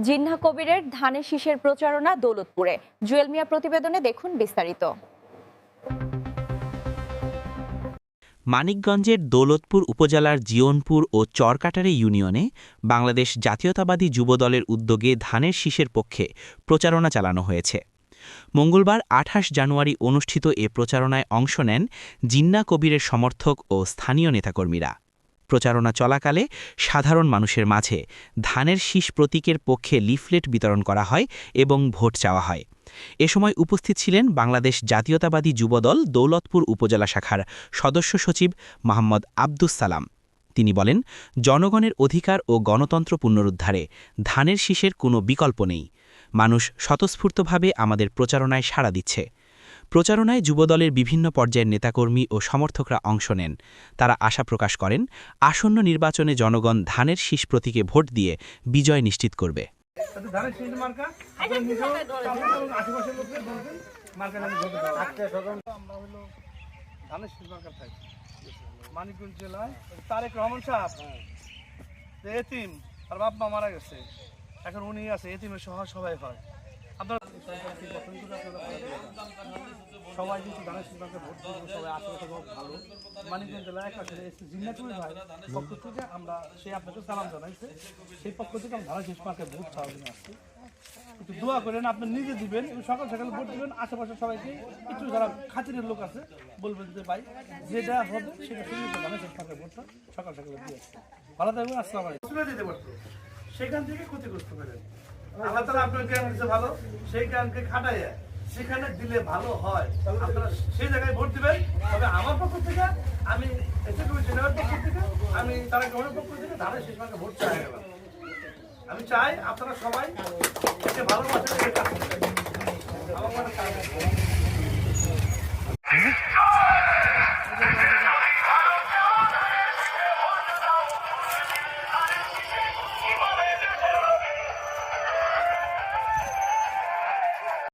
জিন্নাহ কবিরের ধানের শীষের প্রচারণা দৌলতপুরে। জুয়েল মিয়া প্রতিবেদনে দেখুন বিস্তারিত। মানিকগঞ্জের দৌলতপুর উপজেলার জিয়নপুর ও চরকাটারি ইউনিয়নে বাংলাদেশ জাতীয়তাবাদী যুবদলের উদ্যোগে ধানের শীষের পক্ষে প্রচারণা চালানো হয়েছে। মঙ্গলবার ২৮ জানুয়ারি অনুষ্ঠিত এ প্রচারণায় অংশ নেন জিন্নাহ কবিরের সমর্থক ও স্থানীয় নেতাকর্মীরা। প্রচারণা চলাকালে সাধারণ মানুষের মাঝে ধানের শীষ প্রতীকের পক্ষে লিফলেট বিতরণ করা হয় এবং ভোট চাওয়া হয়। এ সময় উপস্থিত ছিলেন বাংলাদেশ জাতীয়তাবাদী যুবদল দৌলতপুর উপজেলা শাখার সদস্য সচিব মোহাম্মদ আব্দুস সালাম। তিনি বলেন, জনগণের অধিকার ও গণতন্ত্র পুনরুদ্ধারে ধানের শীষের কোনো বিকল্প নেই। মানুষ স্বতঃস্ফূর্তভাবে আমাদের প্রচারণায় সাড়া দিচ্ছে। প্রচারণায় যুবদলের বিভিন্ন পর্যায়ের নেতাকর্মী ও সমর্থকরা অংশ নেন। তারা আশা প্রকাশ করেন, আসন্ন নির্বাচনে জনগণ ধানের শীষ প্রতীকে ভোট দিয়ে বিজয় নিশ্চিত করবে। মানিকগঞ্জ জেলায় তারেক রহমান সাহেব এতিম আর বাপ মা মারা গেছে, এখন উনি আছে, এতিমের সহ সবাই হয়। আপনারা সবাই কিন্তু ধানের শীষ মার্কা ভোট দেবো, সবাই আশেপাশে ভালো। মানিকগঞ্জ জেলায় একটা জিন্নাহ কবির ভাই পক্ষ থেকে আমরা সেই আপনাকে সালাম জানাইছে, সেই পক্ষ থেকে আমরা ধানের শীষ মার্কা ভোট খাওয়ার জন্য আসছি। একটু দোয়া করেন, আপনি নিজে দিবেন, সকাল সকালে ভোট দিবেন। আশেপাশে সবাইকে একটু যারা খাতিরের লোক আছে বলবেন যে ভাই যেটা হবে সেটা শুরু ধানের শীষ মার্কা ভোটটা সকাল সকালে দিয়ে আসছে। ভালো থাকবেন, আসসালামু আলাইকুম। তুলে দিতে পারতো, সেখান থেকে ক্ষতিগ্রস্ত করেন। আল্লাহ তাআলা আপনার জ্ঞান দিতে ভালো, সেই জ্ঞানকে খাটাইয়া সেখানে দিলে ভালো হয়। আপনারা সেই জায়গায় ভোট দিবেন। তবে আমার পক্ষ থেকে আমি পক্ষ থেকে আমি তারেক রহমানের পক্ষ থেকে ধানের শীষ মার্কা ভোট চাই গেলাম। আমি চাই আপনারা সবাই ভালোবাসেন, আমার